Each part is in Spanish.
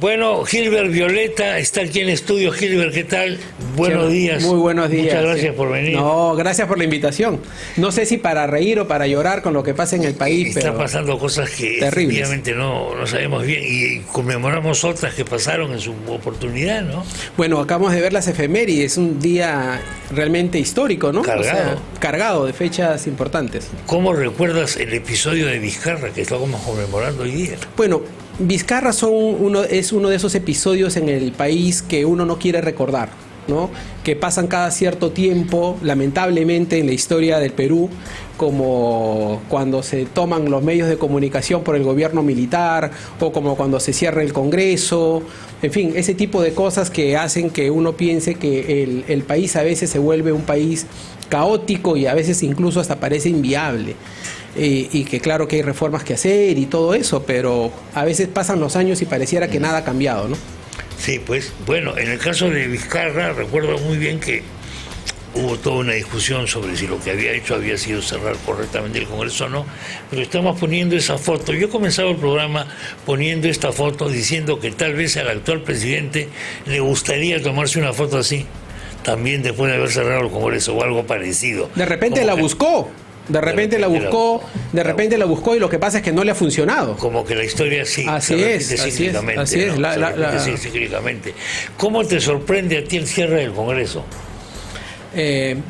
Bueno, Gilbert Violeta está aquí en el estudio. Gilbert, ¿qué tal? Buenos días. Muy buenos días. Muchas gracias por venir. No, gracias por la invitación. No sé si para reír o para llorar con lo que pasa en el país, Está pero pasando cosas que terribles. efectivamente no sabemos bien y conmemoramos otras que pasaron en su oportunidad, ¿no? Bueno, acabamos de ver las efemérides, un día realmente histórico, ¿no? Cargado. O sea, cargado de fechas importantes. ¿Cómo recuerdas el episodio de Vizcarra que estamos conmemorando hoy día? Bueno, Vizcarra es uno de esos episodios en el país que uno no quiere recordar, ¿no? Que pasan cada cierto tiempo, lamentablemente en la historia del Perú, como cuando se toman los medios de comunicación por el gobierno militar, o como cuando se cierra el Congreso, en fin, ese tipo de cosas que hacen que uno piense que el país a veces se vuelve un país caótico y a veces incluso hasta parece inviable. Y que claro que hay reformas que hacer y todo eso, pero a veces pasan los años y pareciera que nada ha cambiado, ¿no? Sí, pues bueno, en el caso de Vizcarra recuerdo muy bien que hubo toda una discusión sobre si lo que había hecho había sido cerrar correctamente el Congreso o no, pero estamos poniendo esa foto. Yo he comenzado el programa poniendo esta foto diciendo que tal vez al actual presidente le gustaría tomarse una foto así, también después de haber cerrado el Congreso o algo parecido. De repente la buscó. De repente la buscó y lo que pasa es que no le ha funcionado. Como que la historia sí. Así es. Cíclicamente. ¿Cómo te sorprende a ti el cierre del Congreso?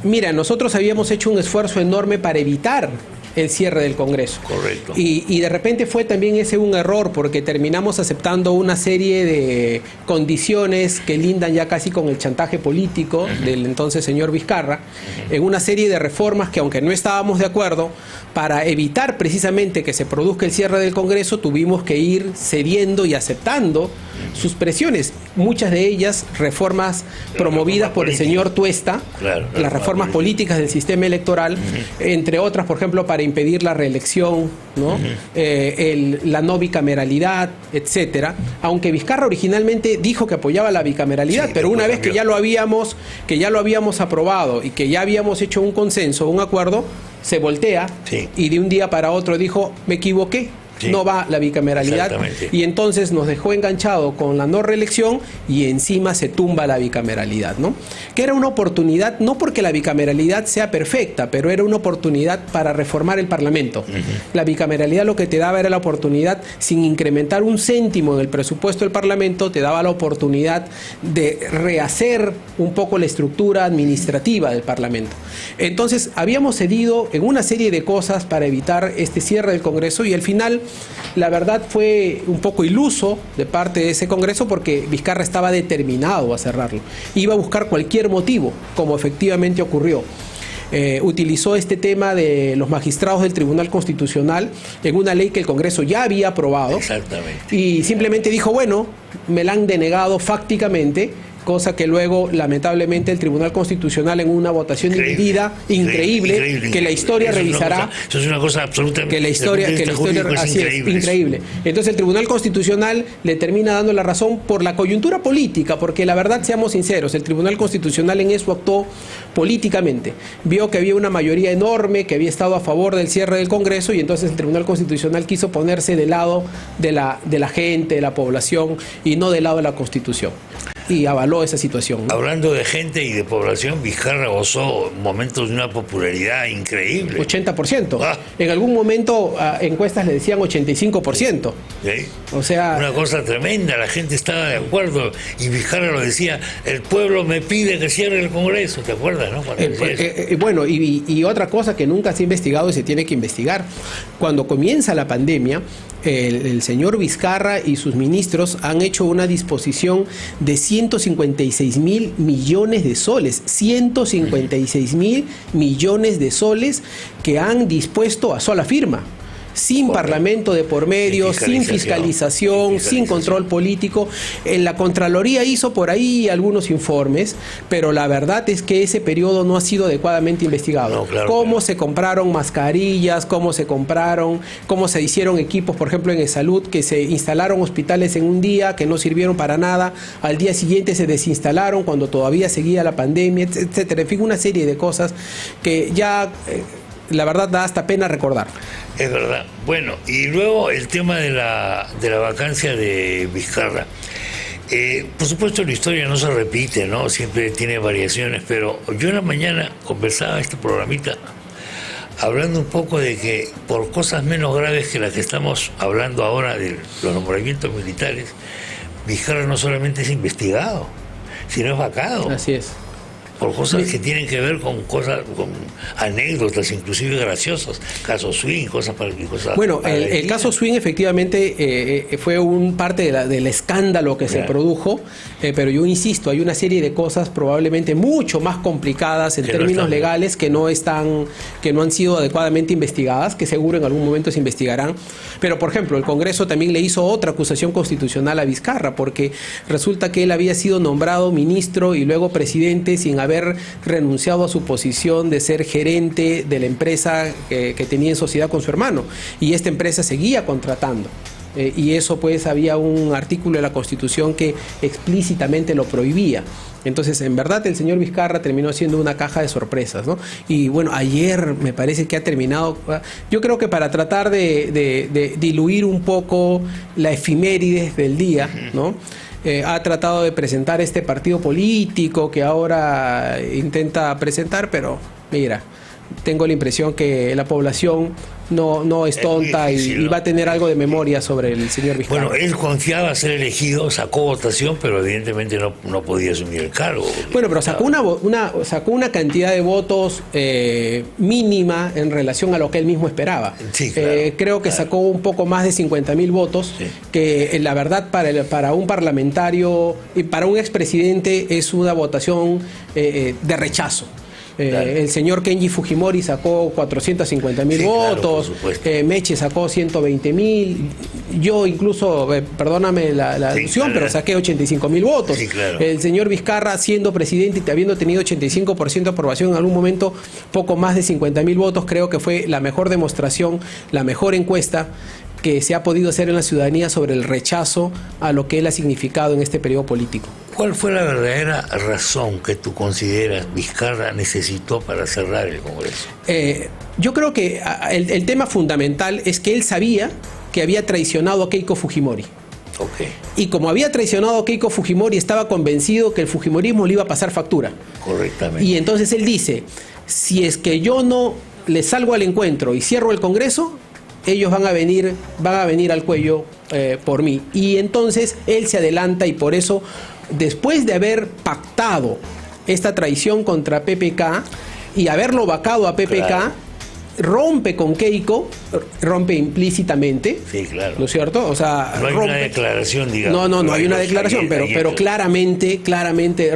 Mira, nosotros habíamos hecho un esfuerzo enorme para evitar el cierre del Congreso. Correcto. Y de repente fue también ese un error, porque terminamos aceptando una serie de condiciones que lindan ya casi con el chantaje político del entonces señor Vizcarra, en una serie de reformas que, aunque no estábamos de acuerdo, para evitar precisamente que se produzca el cierre del Congreso, tuvimos que ir cediendo y aceptando sus presiones, muchas de ellas reformas promovidas por el señor Tuesta, las reformas políticas del sistema electoral, entre otras, por ejemplo, para impedir la reelección, ¿no? La no bicameralidad, etcétera. Aunque Vizcarra originalmente dijo que apoyaba la bicameralidad, pero una vez que ya lo habíamos aprobado y que ya habíamos hecho un consenso, un acuerdo, se voltea y de un día para otro dijo, me equivoqué. Sí. No va la bicameralidad y entonces nos dejó enganchado con la no reelección y encima se tumba la bicameralidad, ¿no? Que era una oportunidad, no porque la bicameralidad sea perfecta, pero era una oportunidad para reformar el Parlamento. La bicameralidad lo que te daba era la oportunidad, sin incrementar un céntimo en el presupuesto del Parlamento, te daba la oportunidad de rehacer un poco la estructura administrativa del Parlamento. Entonces habíamos cedido en una serie de cosas para evitar este cierre del Congreso y al final la verdad fue un poco iluso de parte de ese Congreso, porque Vizcarra estaba determinado a cerrarlo. Iba a buscar cualquier motivo, como efectivamente ocurrió. Utilizó este tema de los magistrados del Tribunal Constitucional en una ley que el Congreso ya había aprobado. Exactamente. Y simplemente dijo, bueno, me la han denegado fácticamente, cosa que luego lamentablemente el Tribunal Constitucional, en una votación dividida increíble, que la historia revisará. Eso es una cosa absolutamente increíble. Entonces el Tribunal Constitucional le termina dando la razón por la coyuntura política, porque la verdad, seamos sinceros, el Tribunal Constitucional en eso actuó políticamente. Vio que había una mayoría enorme que había estado a favor del cierre del Congreso y entonces el Tribunal Constitucional quiso ponerse del lado de la gente, de la población, y no del lado de la Constitución. Y avaló esa situación, ¿no? Hablando de gente y de población, Vizcarra gozó momentos de una popularidad increíble. 80%. En algún momento encuestas le decían 85%. ¿Sí? O sea, una cosa tremenda, la gente estaba de acuerdo y Vizcarra lo decía, el pueblo me pide que cierre el Congreso, ¿te acuerdas, no? Bueno, y otra cosa que nunca se ha investigado y se tiene que investigar, cuando comienza la pandemia, el señor Vizcarra y sus ministros han hecho una disposición de 156.000 millones de soles, 156.000 millones de soles que han dispuesto a sola firma, sin parlamento de por medio, sin fiscalización, sin control político. La Contraloría hizo por ahí algunos informes, pero la verdad es que ese periodo no ha sido adecuadamente investigado. Cómo se compraron mascarillas, cómo se hicieron equipos, por ejemplo en salud, que se instalaron hospitales en un día que no sirvieron para nada, al día siguiente se desinstalaron cuando todavía seguía la pandemia, etcétera. En fin, una serie de cosas que ya la verdad da hasta pena recordar. Es verdad. Bueno, y luego el tema de la vacancia de Vizcarra. Por supuesto la historia no se repite, ¿no? Siempre tiene variaciones, pero yo en la mañana conversaba este programita hablando un poco de que por cosas menos graves que las que estamos hablando ahora de los nombramientos militares, Vizcarra no solamente es investigado, sino es vacado. Así es. Por cosas que tienen que ver con cosas, con anécdotas, inclusive graciosas, caso Swing, cosas para cosas. Bueno, el caso Swing efectivamente fue un parte del escándalo que se produjo, pero yo insisto, hay una serie de cosas probablemente mucho más complicadas en términos legales que no han sido adecuadamente investigadas, que seguro en algún momento se investigarán. Pero, por ejemplo, el Congreso también le hizo otra acusación constitucional a Vizcarra, porque resulta que él había sido nombrado ministro y luego presidente sin haber renunciado a su posición de ser gerente de la empresa que tenía en sociedad con su hermano, y esta empresa seguía contratando. Y eso pues había un artículo de la Constitución que explícitamente lo prohibía. Entonces, en verdad, el señor Vizcarra terminó siendo una caja de sorpresas, ¿no? Y bueno, ayer me parece que ha terminado, yo creo que para tratar de diluir un poco la efimérides del día, ¿no? Ha tratado de presentar este partido político que ahora intenta presentar, pero mira, tengo la impresión que la población no es tonta y va a tener algo de memoria sobre el señor Vizcarra. Bueno, él confiaba ser elegido, sacó votación, pero evidentemente no podía asumir el cargo. Bueno, pero sacó una cantidad de votos mínima en relación a lo que él mismo esperaba. Sí, claro, creo que sacó un poco más de 50.000 votos, sí, que la verdad para un parlamentario y para un expresidente es una votación de rechazo. El señor Kenji Fujimori sacó 450.000 votos, claro, Meche sacó 120.000, yo incluso, perdóname la alusión, pero saqué 85.000 votos. Sí, claro. El señor Vizcarra, siendo presidente y habiendo tenido 85% de aprobación en algún momento, poco más de 50.000 votos, creo que fue la mejor demostración, la mejor encuesta que se ha podido hacer en la ciudadanía sobre el rechazo a lo que él ha significado en este periodo político. ¿Cuál fue la verdadera razón que tú consideras Vizcarra necesitó para cerrar el Congreso? Yo creo que el tema fundamental es que él sabía que había traicionado a Keiko Fujimori. Okay. Y como había traicionado a Keiko Fujimori, estaba convencido que el fujimorismo le iba a pasar factura. Correctamente. Y entonces él dice, si es que yo no le salgo al encuentro y cierro el Congreso, ellos van a venir al cuello por mí. Y entonces él se adelanta y por eso, después de haber pactado esta traición contra PPK y haberlo vacado a PPK, claro, rompe con Keiko, rompe implícitamente, sí, claro, ¿no es cierto? O sea, no hay rompe, una declaración, digamos. No hay una declaración, pero claramente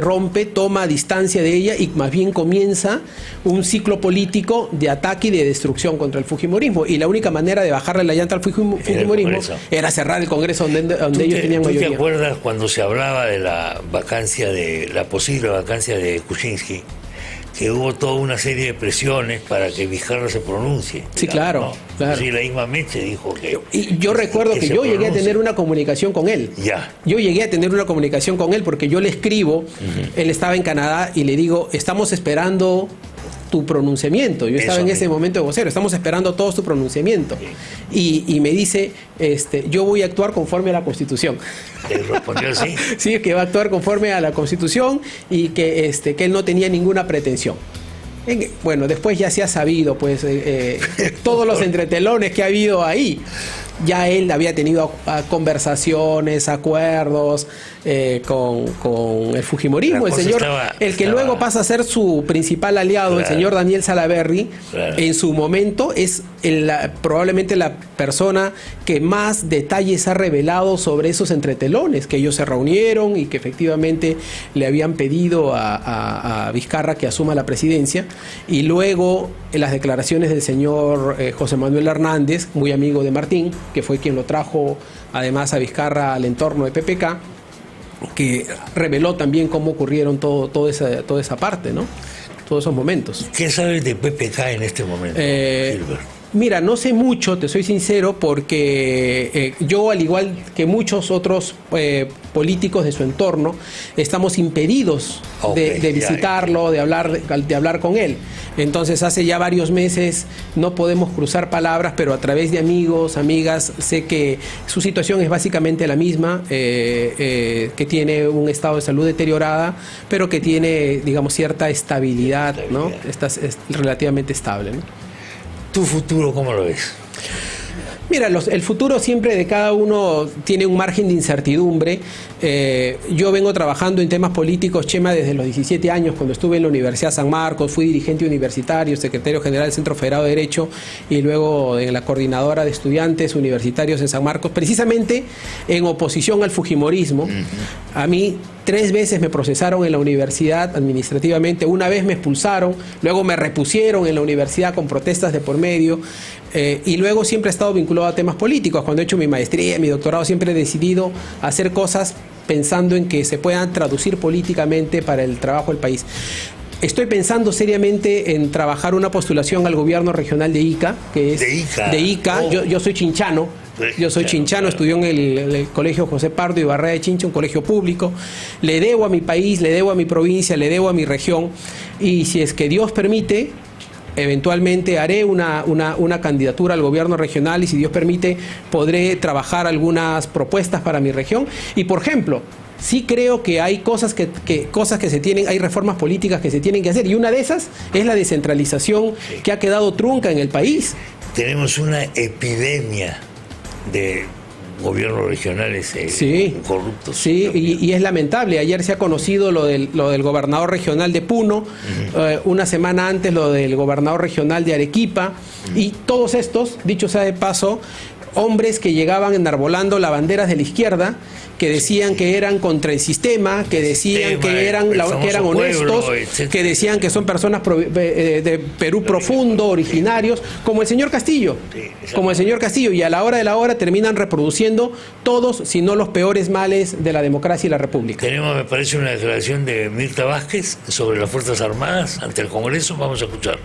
rompe, toma distancia de ella y más bien comienza un ciclo político de ataque y de destrucción contra el fujimorismo. Y la única manera de bajarle la llanta al fujimorismo era cerrar el Congreso donde ellos tenían mayoría. ¿Tú te acuerdas cuando se hablaba de la posible vacancia de Kuczynski? Que hubo toda una serie de presiones para que Vizcarra se pronuncie. Sí, claro, ¿no? claro. Sí, la misma Meche dijo que... Y yo recuerdo que yo llegué a tener una comunicación con él. Ya. Yo llegué a tener una comunicación con él porque yo le escribo, él estaba en Canadá y le digo, estamos esperando tu pronunciamiento. Yo estaba en ese momento de vocero, estamos esperando todos tu pronunciamiento. Y me dice, yo voy a actuar conforme a la Constitución. ¿Te respondió así? Sí, que va a actuar conforme a la Constitución y que él no tenía ninguna pretensión. Bueno, después ya se ha sabido, pues, todos los entretelones que ha habido ahí. Ya él había tenido conversaciones, acuerdos con el fujimorismo. El que luego pasa a ser su principal aliado, claro, el señor Daniel Salaverry, claro, en su momento es probablemente la persona que más detalles ha revelado sobre esos entretelones, que ellos se reunieron y que efectivamente le habían pedido a Vizcarra que asuma la presidencia. Y luego en las declaraciones del señor José Manuel Hernández, muy amigo de Martín, que fue quien lo trajo además a Vizcarra al entorno de PPK, que reveló también cómo ocurrieron toda esa parte, ¿no? Todos esos momentos. ¿Qué sabes de PPK en este momento, Gilbert? Mira, no sé mucho, te soy sincero, porque yo, al igual que muchos otros políticos de su entorno, estamos impedidos de visitarlo, de hablar con él. Entonces, hace ya varios meses no podemos cruzar palabras, pero a través de amigos, amigas, sé que su situación es básicamente la misma, que tiene un estado de salud deteriorada, pero que tiene, digamos, cierta estabilidad, ¿no? Es relativamente estable, ¿no? ¿Tu futuro cómo lo ves? Mira, el futuro siempre de cada uno tiene un margen de incertidumbre. Yo vengo trabajando en temas políticos, Chema, desde los 17 años, cuando estuve en la Universidad San Marcos, fui dirigente universitario, secretario general del Centro Federado de Derecho y luego en la coordinadora de estudiantes universitarios en San Marcos, precisamente en oposición al fujimorismo. A mí 3 veces me procesaron en la universidad administrativamente, una vez me expulsaron, luego me repusieron en la universidad con protestas de por medio, y luego siempre he estado vinculado a temas políticos. Cuando he hecho mi maestría, mi doctorado, siempre he decidido hacer cosas pensando en que se puedan traducir políticamente para el trabajo del país. Estoy pensando seriamente en trabajar una postulación al gobierno regional de Ica, que es de Ica. Oh. Yo soy chinchano. Yo soy chinchano, estudié en el colegio José Pardo y Barrera de Chincha, un colegio público. Le debo a mi país, le debo a mi provincia, le debo a mi región. Y si es que Dios permite, eventualmente haré una candidatura al gobierno regional, y si Dios permite podré trabajar algunas propuestas para mi región. Y por ejemplo, sí creo que hay cosas que se tienen, hay reformas políticas que se tienen que hacer, y una de esas es la descentralización que ha quedado trunca en el país. Tenemos una epidemia de gobiernos regionales corruptos. Sí, y es lamentable. Ayer se ha conocido lo del gobernador regional de Puno, una semana antes lo del gobernador regional de Arequipa, y todos estos, dicho sea de paso, hombres que llegaban enarbolando las banderas de la izquierda, que decían que eran contra el sistema, que decían que eran honestos, que decían que son personas de Perú profundo, originarios, como el señor Castillo, y a la hora de la hora terminan reproduciendo todos, si no los peores males de la democracia y la república. Tenemos, me parece, una declaración de Mirta Vázquez sobre las Fuerzas Armadas ante el Congreso. Vamos a escuchar.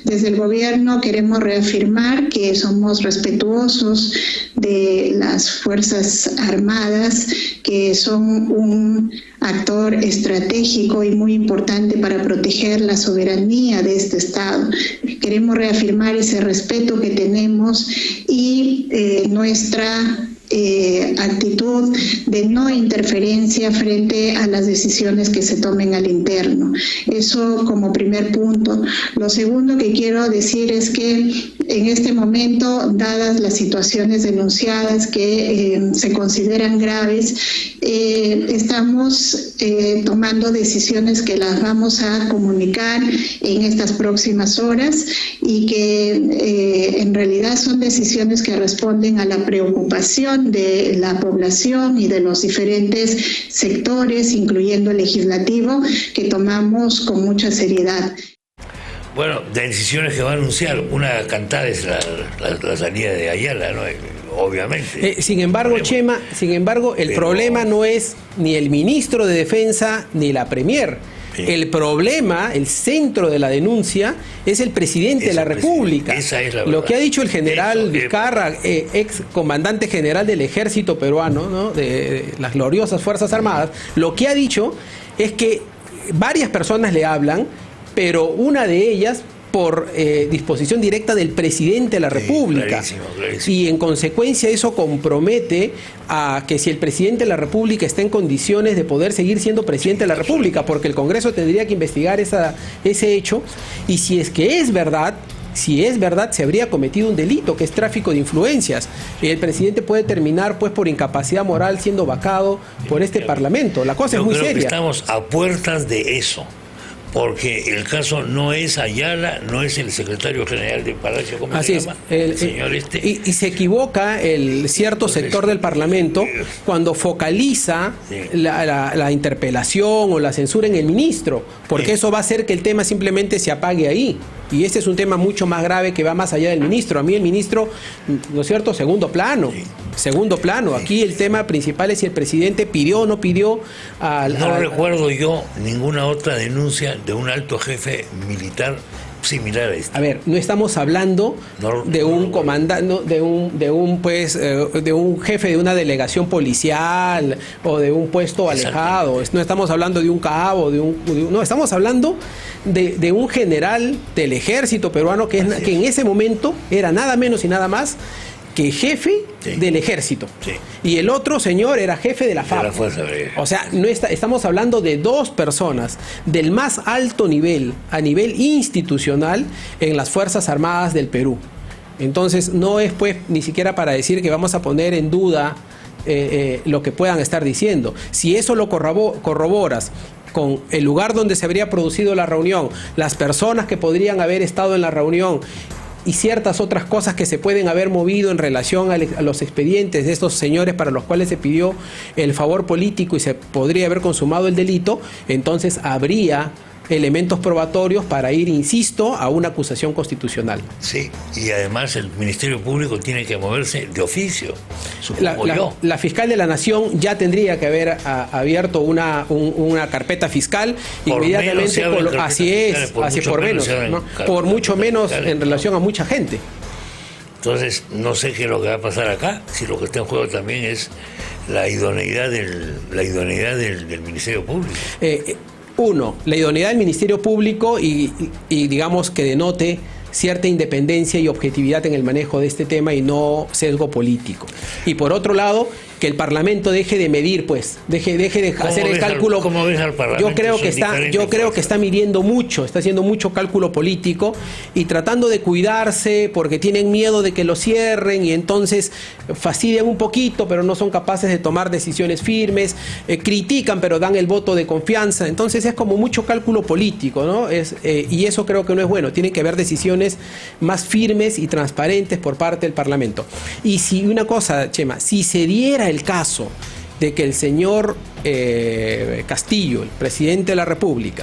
Desde el gobierno queremos reafirmar que somos respetuosos de las Fuerzas Armadas, que son un actor estratégico y muy importante para proteger la soberanía de este Estado. Queremos reafirmar ese respeto que tenemos y nuestra actitud de no interferencia frente a las decisiones que se tomen al interno. Eso como primer punto. Lo segundo que quiero decir es que en este momento, dadas las situaciones denunciadas que se consideran graves, estamos tomando decisiones que las vamos a comunicar en estas próximas horas, y que en realidad son decisiones que responden a la preocupación de la población y de los diferentes sectores, incluyendo el legislativo, que tomamos con mucha seriedad. Bueno, de decisiones que va a anunciar, una cantada es la salida de Ayala, ¿no? Obviamente. Sin embargo, Chema, el problema no es ni el ministro de Defensa ni la Premier. Sí. El problema, el centro de la denuncia, es el presidente de la República. Esa es la verdad. Lo que ha dicho el general Vizcarra, ex comandante general del ejército peruano, ¿no? de las gloriosas Fuerzas Armadas, lo que ha dicho es que varias personas le hablan, pero una de ellas por disposición directa del presidente de la República. Clarísimo. Y en consecuencia eso compromete a que si el presidente de la República está en condiciones de poder seguir siendo presidente de la República, porque el Congreso tendría que investigar ese hecho, y si es que es verdad, se habría cometido un delito, que es tráfico de influencias. El presidente puede terminar, pues, por incapacidad moral siendo vacado por este Parlamento. La cosa es muy seria. Estamos a puertas de eso, porque el caso no es Ayala, no es el secretario general de Palacio, ¿cómo se llama? El señor y se equivoca el cierto sector del Parlamento cuando focaliza la interpelación o la censura en el ministro, porque eso va a hacer que el tema simplemente se apague ahí. Y este es un tema mucho más grave que va más allá del ministro. A mí el ministro, ¿no es cierto?, segundo plano. Aquí el tema principal es si el presidente pidió o no pidió No recuerdo yo ninguna otra denuncia de un alto jefe militar similar a este. A ver, no estamos hablando de un comandante, de un jefe de una delegación policial o de un puesto alejado. No estamos hablando de un cabo, no, estamos hablando de un general del ejército peruano que en ese momento era nada menos y nada más que jefe del ejército. Sí. Y el otro señor era jefe de la FARC. O sea, estamos hablando de dos personas del más alto nivel, a nivel institucional, en las Fuerzas Armadas del Perú. Entonces, no es pues ni siquiera para decir que vamos a poner en duda lo que puedan estar diciendo. Si eso lo corroboras con el lugar donde se habría producido la reunión, las personas que podrían haber estado en la reunión y ciertas otras cosas que se pueden haber movido en relación a los expedientes de estos señores para los cuales se pidió el favor político y se podría haber consumado el delito, entonces habría elementos probatorios para ir, insisto, a una acusación constitucional. Sí, y además el Ministerio Público tiene que moverse de oficio, supongo yo. La fiscal de la Nación ya tendría que haber abierto una carpeta fiscal por inmediatamente. Así es, por mucho menos en relación a mucha gente. Entonces, no sé qué es lo que va a pasar acá, si lo que está en juego también es la idoneidad del Ministerio Público. Uno, la idoneidad del Ministerio Público y digamos que denote cierta independencia y objetividad en el manejo de este tema y no sesgo político. Y por otro lado, que el Parlamento deje de medir, pues, deje de hacer el cálculo. ¿Cómo ves al Parlamento? Yo creo que está midiendo mucho, está haciendo mucho cálculo político y tratando de cuidarse porque tienen miedo de que lo cierren y entonces fastidian un poquito, pero no son capaces de tomar decisiones firmes, critican pero dan el voto de confianza. Entonces es como mucho cálculo político, ¿no? Y eso creo que no es bueno. Tiene que haber decisiones más firmes y transparentes por parte del Parlamento. Y si una cosa, Chema, si se diera el caso de que el señor Castillo, el presidente de la República,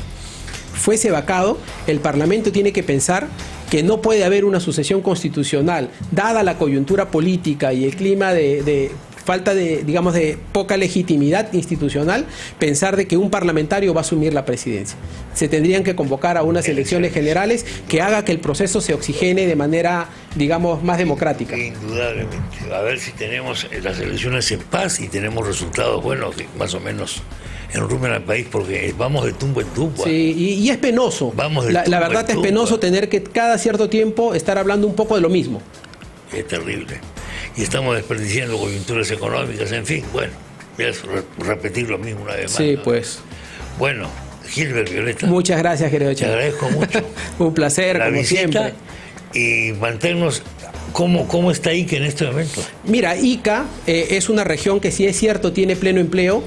fuese vacado, el Parlamento tiene que pensar que no puede haber una sucesión constitucional, dada la coyuntura política y el clima de falta de, digamos, de poca legitimidad institucional, pensar de que un parlamentario va a asumir la presidencia. Se tendrían que convocar a unas elecciones generales que haga que el proceso se oxigene de manera, digamos, más democrática. Indudablemente. A ver si tenemos las elecciones en paz y tenemos resultados buenos que más o menos enrumen al país, porque vamos de tumbo en tumbo. Sí, y es penoso. La verdad es penoso tener que cada cierto tiempo estar hablando un poco de lo mismo. Es terrible. Y estamos desperdiciando coyunturas económicas, en fin, bueno, voy a repetir lo mismo una vez más. Sí, ¿no? Pues. Bueno, Gilbert, Violeta. Muchas gracias, querido Chema. Te agradezco mucho. Un placer, la como visita siempre. Y mantenernos. ¿Cómo está Ica en este momento? Mira, Ica es una región que, si es cierto, tiene pleno empleo,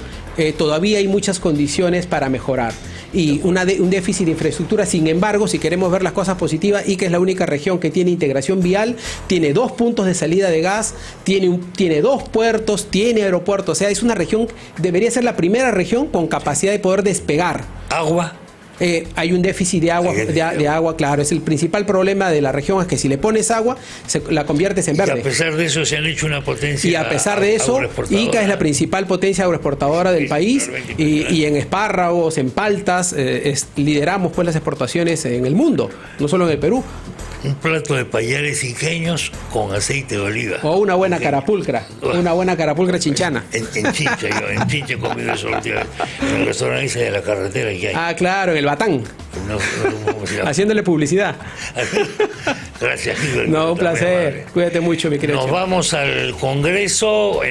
todavía hay muchas condiciones para mejorar y un déficit de infraestructura. Sin embargo, si queremos ver las cosas positivas, Ica es la única región que tiene integración vial, tiene 2 puntos de salida de gas, tiene 2 puertos, tiene aeropuertos. O sea, es una región, debería ser la primera región con capacidad de poder despegar. ¿Agua? Hay un déficit de agua, claro. Es el principal problema de la región, es que si le pones agua, la conviertes en verde. Y a pesar de eso se han hecho una potencia. Y a pesar de eso, Ica es la principal potencia agroexportadora del país, y en espárragos, en paltas, lideramos pues las exportaciones en el mundo, no solo en el Perú. Un plato de payares iqueños con aceite de oliva. O una buena carapulcra, chinchana. En Chincha he comido eso últimamente, en el restaurante ese de la carretera que hay. Ah, claro, en el Batán. Haciéndole publicidad. Gracias, Gilbert. No, un placer. Cuídate mucho, mi querido. Nos vamos al Congreso.